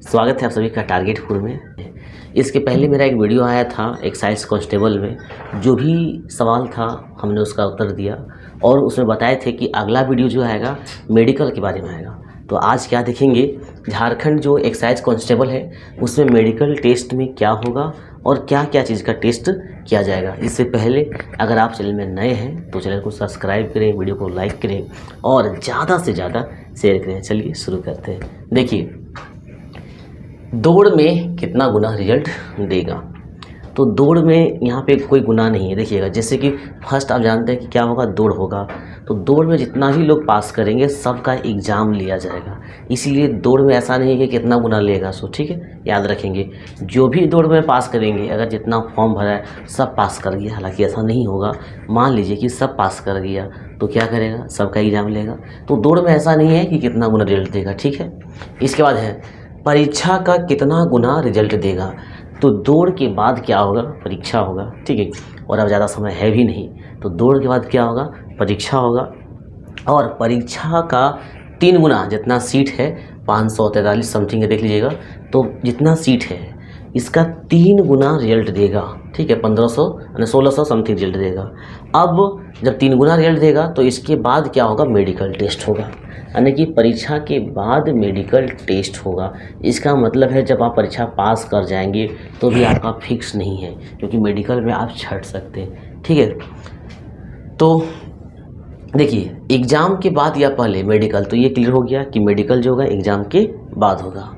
स्वागत है आप सभी का टारगेट फूड में। इसके पहले मेरा एक वीडियो आया था एक्साइज कांस्टेबल में, जो भी सवाल था हमने उसका उत्तर दिया और उसमें बताए थे कि अगला वीडियो जो आएगा मेडिकल के बारे में आएगा। तो आज क्या देखेंगे, झारखंड जो एक्साइज कांस्टेबल है उसमें मेडिकल टेस्ट में क्या होगा और क्या क्या चीज़ का टेस्ट किया जाएगा। इससे पहले अगर आप चैनल में नए हैं तो चैनल को सब्सक्राइब करें, वीडियो को लाइक करें और ज़्यादा से ज़्यादा शेयर करें। चलिए शुरू करते हैं। देखिए, दौड़ में कितना गुना रिजल्ट देगा। तो दौड़ में यहाँ पे कोई गुना नहीं है। देखिएगा, जैसे कि फर्स्ट आप जानते हैं कि क्या होगा, दौड़ होगा। तो दौड़ में जितना भी लोग पास करेंगे सबका एग्ज़ाम लिया जाएगा, इसीलिए दौड़ में ऐसा नहीं है कि कितना गुना लेगा। सो ठीक है, याद रखेंगे जो भी दौड़ में पास करेंगे, अगर जितना फॉर्म भरा है सब पास कर गया, हालांकि ऐसा नहीं होगा। मान लीजिए कि सब पास कर गया तो क्या करेगा, सबका एग्ज़ाम लेगा। तो दौड़ में ऐसा नहीं है कि कितना गुना रिजल्ट देगा। ठीक है, इसके बाद है परीक्षा का कितना गुना रिजल्ट देगा। तो दौड़ के बाद क्या होगा, परीक्षा होगा। ठीक है, और अब ज़्यादा समय है भी नहीं, तो दौड़ के बाद क्या होगा, परीक्षा होगा। और परीक्षा का 3 गुना जितना सीट है, 543 समथिंग है, देख लीजिएगा। तो जितना सीट है इसका 3 गुना रिजल्ट देगा। ठीक है, 1500 यानी 1600 समथिंग रिजल्ट देगा। अब जब 3 गुना रिजल्ट देगा तो इसके बाद क्या होगा, मेडिकल टेस्ट होगा। यानी कि परीक्षा के बाद मेडिकल टेस्ट होगा। इसका मतलब है जब आप परीक्षा पास कर जाएंगे तो भी आपका फिक्स नहीं है, क्योंकि मेडिकल में आप छट सकते हैं। ठीक है, तो देखिए, एग्ज़ाम के बाद या पहले मेडिकल, तो ये क्लियर हो गया कि मेडिकल जो होगा एग्ज़ाम के बाद होगा।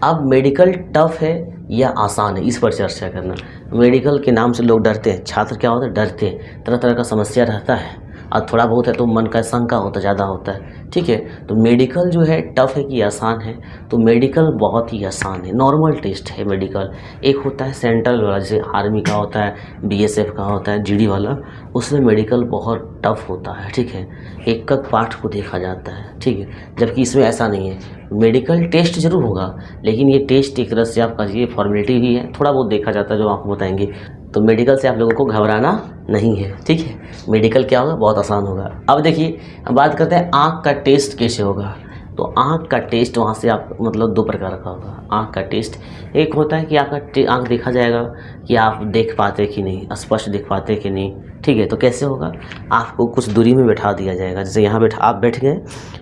अब मेडिकल टफ है या आसान है, इस पर चर्चा करना। मेडिकल के नाम से लोग डरते हैं, छात्र क्या होता है, डरते हैं, तरह तरह का समस्या रहता है और थोड़ा बहुत है तो मन का शंका होता ज़्यादा होता है। ठीक है, तो मेडिकल जो है टफ है कि आसान है, तो मेडिकल बहुत ही आसान है, नॉर्मल टेस्ट है मेडिकल। एक होता है सेंट्रल वाला, जैसे आर्मी का होता है, बीएसएफ का होता है, जीडी वाला, उसमें मेडिकल बहुत टफ होता है। ठीक है, एक एक पार्ट को देखा जाता है। ठीक है, जबकि इसमें ऐसा नहीं है। मेडिकल टेस्ट जरूर होगा, लेकिन ये टेस्ट एक तरह से आपका ये फॉर्मेलिटी भी है, थोड़ा बहुत देखा जाता है जो आपको बताएंगे। तो मेडिकल से आप लोगों को घबराना नहीं है। ठीक है, मेडिकल क्या होगा, बहुत आसान होगा। अब देखिए, हम बात करते हैं आँख का टेस्ट कैसे होगा। तो आँख का टेस्ट वहाँ से आप मतलब 2 प्रकार का होगा आँख का टेस्ट। एक होता है कि आपका आँख देखा जाएगा कि आप देख पाते कि नहीं, स्पष्ट देख पाते कि नहीं। ठीक है, तो कैसे होगा, आपको कुछ दूरी में बैठा दिया जाएगा। जैसे यहाँ आप बैठ गए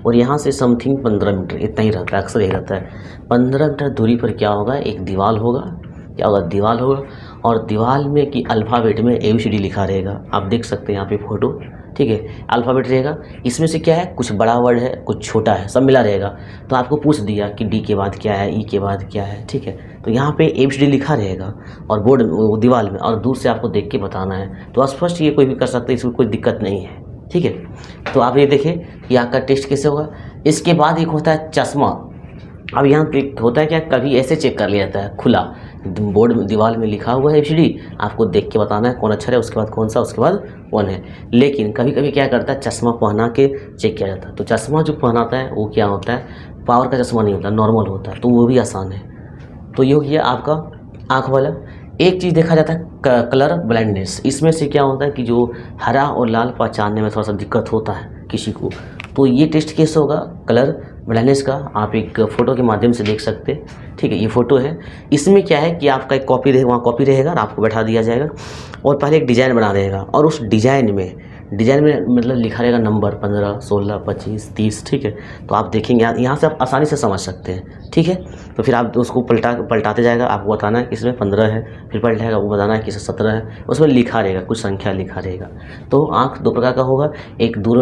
और यहाँ से समथिंग 15 मीटर इतना ही रहता है, अक्सर यही रहता है। 15 मीटर दूरी पर क्या होगा, एक दीवार होगा। क्या होगा, दीवार होगा, और दीवार में कि अल्फ़ाबेट में ABCD लिखा रहेगा। आप देख सकते हैं यहाँ पे फोटो। ठीक है, अल्फ़ाबेट रहेगा, इसमें से क्या है, कुछ बड़ा वर्ड है, कुछ छोटा है, सब मिला रहेगा। तो आपको पूछ दिया कि D के बाद क्या है, E के बाद क्या है। ठीक है, तो यहाँ पे ABCD लिखा रहेगा और बोर्ड दीवार में, और दूर से आपको देख के बताना है। तो स्पष्ट ये कोई भी कर सकता है, इसमें कोई दिक्कत नहीं है। ठीक है, तो आप ये देखें कि आपका टेस्ट कैसे होगा। इसके बाद एक होता है चश्मा। अब यहाँ पे होता है क्या, कभी ऐसे चेक कर लिया जाता है खुला, बोर्ड में दीवार में लिखा हुआ है ABCD, आपको देख के बताना है कौन अक्षर है, उसके बाद कौन सा, उसके बाद कौन है। लेकिन कभी कभी क्या करता है, चश्मा पहना के चेक किया जाता है। तो चश्मा जो पहनाता है वो क्या होता है, पावर का चश्मा नहीं होता, नॉर्मल होता है, तो वो भी आसान है। तो ये हो गया आपका आँख वाला। एक चीज़ देखा जाता है कलर ब्लाइंडनेस। इसमें से क्या होता है कि जो हरा और लाल पहचानने में थोड़ा सा दिक्कत होता है किसी को, तो ये टेस्ट कैसे होगा, कलर ब्लाइंडनेस का आप एक फ़ोटो के माध्यम से देख सकते हैं। ठीक है, ये फ़ोटो है। इसमें क्या है कि आपका एक कॉपी रहेगा, वहाँ कॉपी रहेगा और आपको बैठा दिया जाएगा और पहले एक डिज़ाइन बना रहेगा, और उस डिज़ाइन में मतलब लिखा रहेगा नंबर 15, 16, 25, 30। ठीक है, तो आप देखेंगे यहाँ से आप आसानी से समझ सकते हैं। ठीक है, तो फिर आप उसको पलटाते जाएगा, आपको बताना है किसमें 15 है, फिर पलटाएगा वो बताना है किसमें 17 है, उसमें लिखा रहेगा, कुछ संख्या लिखा रहेगा। तो आँख 2 प्रकार का होगा, एक दूर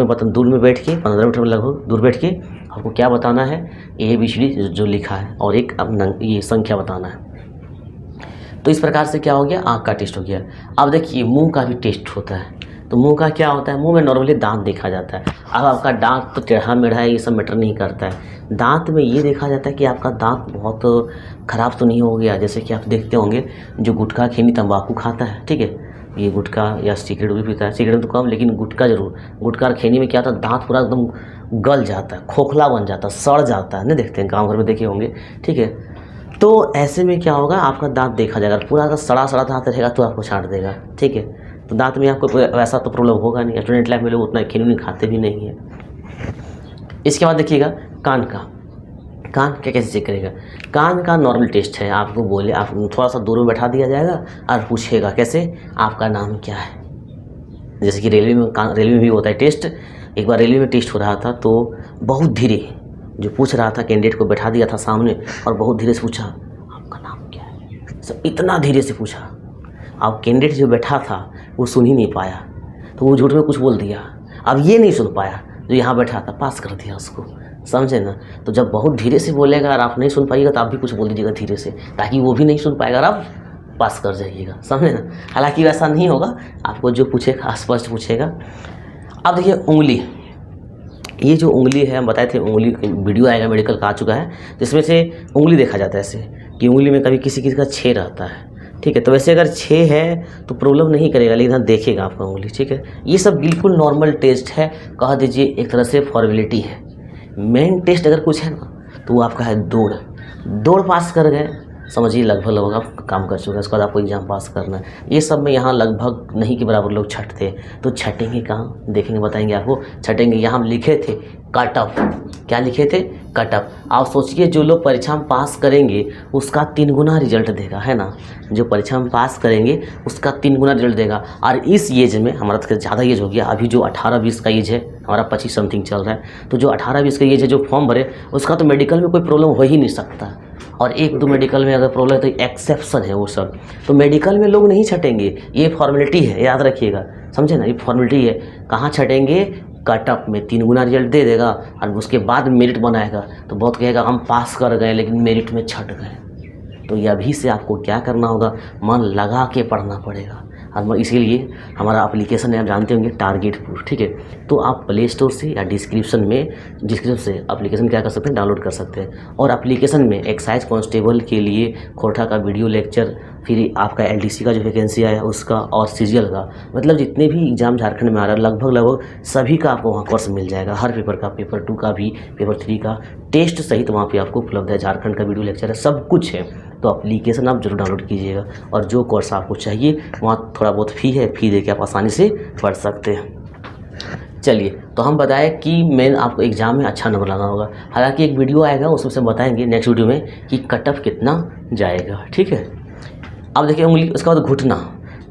में बैठ के 15 मीटर में लगभग दूर बैठ के आपको क्या बताना है, ABCD जो लिखा है, और एक ये संख्या बताना है। तो इस प्रकार से क्या हो गया, आँख का टेस्ट हो गया। अब देखिए, मुंह का भी टेस्ट होता है। तो मुंह का क्या होता है, मुंह में नॉर्मली दांत देखा जाता है। अब आपका दांत तो टेढ़ा मेढ़ा है, ये सब मैटर नहीं करता है। दांत में ये देखा जाता है कि आपका दांत बहुत ख़राब तो नहीं हो गया। जैसे कि आप देखते होंगे जो गुटखा खैनी तंबाकू खाता है, ठीक है, ये गुटखा या सिगरेट भी पीता है, सिगरेट तो कम, लेकिन गुटखा जरूर। गुटखा और खैनी में क्या होता है, दांत पूरा एकदम गल जाता है, खोखला बन जाता है, सड़ जाता है। नहीं देखते हैं, गाँव घर में देखे होंगे। ठीक है, तो ऐसे में क्या होगा, आपका दांत देखा जाएगा, पूरा का सड़ा सड़ा दांत रहेगा तो आपको छांट देगा। ठीक है, तो दांत में आपको वैसा तो प्रॉब्लम होगा नहीं। स्टूडेंट लाइफ में लोग उतना खैनी खाते भी नहीं है। इसके बाद देखिएगा कान का। कान क्या कैसे चेक करेगा? कान का नॉर्मल टेस्ट है, आपको बोले आप थोड़ा सा दूर में बैठा दिया जाएगा और पूछेगा कैसे, आपका नाम क्या है। जैसे कि रेलवे में भी होता है टेस्ट। एक बार रेलवे में टेस्ट हो रहा था तो बहुत धीरे जो पूछ रहा था कैंडिडेट को बैठा दिया था सामने और बहुत धीरे से पूछा आपका नाम क्या है। सब इतना धीरे से पूछा, अब कैंडिडेट जो बैठा था वो सुन ही नहीं पाया तो वो झूठ में कुछ बोल दिया। अब ये नहीं सुन पाया जो यहाँ बैठा था, पास कर दिया उसको, समझे ना। तो जब बहुत धीरे से बोलेगा और आप नहीं सुन पाइएगा तो आप भी कुछ बोल दीजिएगा धीरे से, ताकि वो भी नहीं सुन पाएगा और आप पास कर जाइएगा, समझे ना। हालांकि वैसा नहीं होगा, आपको जो पूछेगा स्पष्ट पूछेगा। अब देखिए उंगली, ये जो उंगली है हम बताए थे, उंगली वीडियो आएगा मेडिकल का आ चुका है, जिसमें से उंगली देखा जाता है ऐसे कि उंगली में कभी किसी किसी का 6 रहता है, ठीक है। तो वैसे अगर 6 है तो प्रॉब्लम नहीं करेगा, लेकिन हाँ देखेगा आपका उंगली, ठीक है। ये सब बिल्कुल नॉर्मल टेस्ट है, कह दीजिए एक तरह से फॉर्मेलिटी है। मेन टेस्ट अगर कुछ है ना तो वो आपका है दौड़ पास कर गए, समझिए लगभग आप काम कर चुके हैं। उसके बाद आपको एग्ज़ाम पास करना है। ये सब में यहाँ लगभग नहीं के बराबर लोग छटते, तो छटेंगे कहाँ देखेंगे, बताएंगे आपको। छटेंगे यहाँ हम लिखे थे कटअप, क्या लिखे थे? कटअप। आप सोचिए जो लोग परीक्षा में पास करेंगे उसका 3 गुना रिजल्ट देगा, है ना। जो परीक्षा में पास करेंगे उसका 3 गुना रिजल्ट देगा। और इस एज में हमारा तो ज़्यादा एज हो गया, अभी जो 18-20 का एज है, हमारा 25 समथिंग चल रहा है, तो जो 18-20 का एज है जो फॉर्म भरे उसका तो मेडिकल में कोई प्रॉब्लम हो ही नहीं सकता। और 1-2 मेडिकल में अगर प्रॉब्लम है तो एक्सेप्शन है वो सब, तो मेडिकल में लोग नहीं छटेंगे। ये फॉर्मेलिटी है, याद रखिएगा, समझे ना। ये फॉर्मेलिटी है। कहाँ छटेंगे? कटअप में 3 गुना रिजल्ट दे देगा और उसके बाद मेरिट बनाएगा तो बहुत कहेगा हम पास कर गए लेकिन मेरिट में छट गए। तो ये अभी से आपको क्या करना होगा, मन लगा के पढ़ना पड़ेगा। और इसीलिए हमारा एप्लीकेशन है, आप जानते होंगे, टारगेटपुर, ठीक है। तो आप प्ले स्टोर से या डिस्क्रिप्शन से एप्लीकेशन क्या कर सकते हैं, डाउनलोड कर सकते हैं। और एप्लीकेशन में एक्साइज कांस्टेबल के लिए खोरठा का वीडियो लेक्चर, फिर आपका LDC का जो वैकेंसी आया उसका, और सीजीएल का, मतलब जितने भी एग्जाम झारखंड में आ रहा है लगभग सभी का आपको वहाँ कोर्स मिल जाएगा। हर पेपर का, पेपर 2 का भी, पेपर 3 का टेस्ट सहित वहाँ पे आपको उपलब्ध है। झारखंड का वीडियो लेक्चर है, सब कुछ है। तो एप्लीकेशन आप जरूर डाउनलोड कीजिएगा और जो कोर्स आपको चाहिए वहाँ थोड़ा बहुत फ़ी है, फ़ी दे के आप आसानी से पढ़ सकते हैं। चलिए, तो हम बताएं कि मेन आपको एग्ज़ाम में अच्छा नंबर लाना होगा। हालांकि एक वीडियो आएगा उसमें से बताएंगे नेक्स्ट वीडियो में कि कटअप कितना जाएगा, ठीक है। अब देखिए उंगली, उसके बाद घुटना।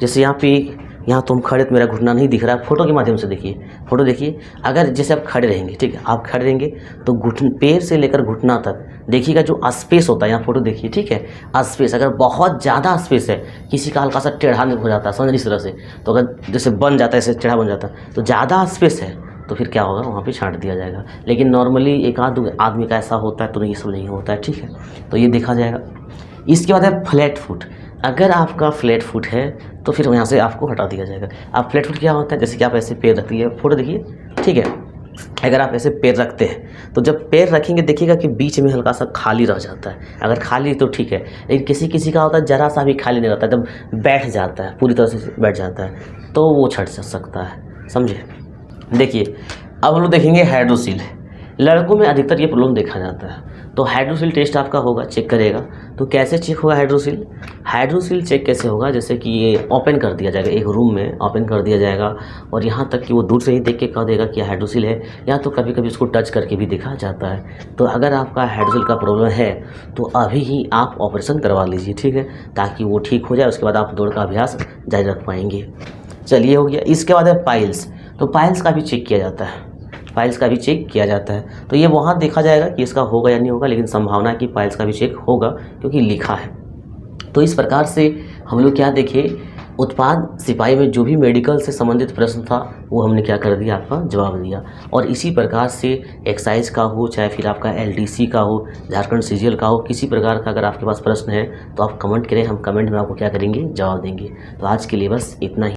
जैसे यहाँ तो हम खड़े तो मेरा घुटना नहीं दिख रहा है, फोटो के माध्यम से देखिए, फोटो देखिए। अगर जैसे आप खड़े रहेंगे, ठीक है, आप खड़े रहेंगे तो पैर से लेकर घुटना तक देखिएगा जो स्पेस होता है, यहाँ फोटो देखिए, ठीक है। स्पेस अगर बहुत ज़्यादा स्पेस है, किसी का हल्का सा टेढ़ा हो जाता है, समझ इस तरह से, तो अगर जैसे बन जाता है, ऐसे टेढ़ा बन जाता है, तो ज़्यादा स्पेस है तो फिर क्या होगा, वहाँ पे छांट दिया जाएगा। लेकिन नॉर्मली एक आध आदमी का ऐसा होता है तो ये सब नहीं होता है, ठीक है। तो ये देखा जाएगा। इसके बाद है फ्लैट फुट। अगर आपका फ्लैट फुट है तो फिर यहाँ से आपको हटा दिया जाएगा। अब फ्लैट फुट क्या होता है, जैसे कि आप ऐसे पैर रखिए, फोटो देखिए, ठीक है। अगर आप ऐसे पैर रखते हैं तो जब पैर रखेंगे देखिएगा कि बीच में हल्का सा खाली रह जाता है। अगर खाली तो ठीक है, लेकिन किसी का होता है ज़रा सा भी खाली नहीं रहता, जब बैठ जाता है, पूरी तरह से बैठ जाता है, तो वो छट सकता है, समझे। देखिए अब हम लोग देखेंगे हाइड्रोसिल। लड़कों में अधिकतर ये प्रॉब्लम देखा जाता है। तो हाइड्रोसिल टेस्ट आपका होगा, चेक करेगा। तो कैसे चेक होगा हाइड्रोसिल? हाइड्रोसिल चेक कैसे होगा, जैसे कि ये ओपन कर दिया जाएगा, एक रूम में ओपन कर दिया जाएगा और यहाँ तक कि वो दूर से ही देख के कह देगा कि हाइड्रोसिल है, या तो कभी कभी उसको टच करके भी देखा जाता है। तो अगर आपका हाइड्रोसिल का प्रॉब्लम है तो अभी ही आप ऑपरेशन करवा लीजिए, ठीक है, ताकि वो ठीक हो जाए। उसके बाद आप दौड़ का अभ्यास जारी रख पाएंगे। चलिए, हो गया। इसके बाद है पाइल्स। तो पाइल्स का भी चेक किया जाता है, पाइल्स का भी चेक किया जाता है। तो ये वहाँ देखा जाएगा कि इसका होगा या नहीं होगा, लेकिन संभावना है कि पाइल्स का भी चेक होगा क्योंकि लिखा है। तो इस प्रकार से हम लोग क्या देखे, उत्पाद सिपाही में जो भी मेडिकल से संबंधित प्रश्न था वो हमने क्या कर दिया, आपका जवाब दिया। और इसी प्रकार से एक्साइज का हो, चाहे फिर आपका LDC का हो, झारखंड सीजीएल का हो, किसी प्रकार का अगर आपके पास प्रश्न है तो आप कमेंट करें, हम कमेंट में आपको क्या करेंगे, जवाब देंगे। तो आज के लिए बस इतना ही।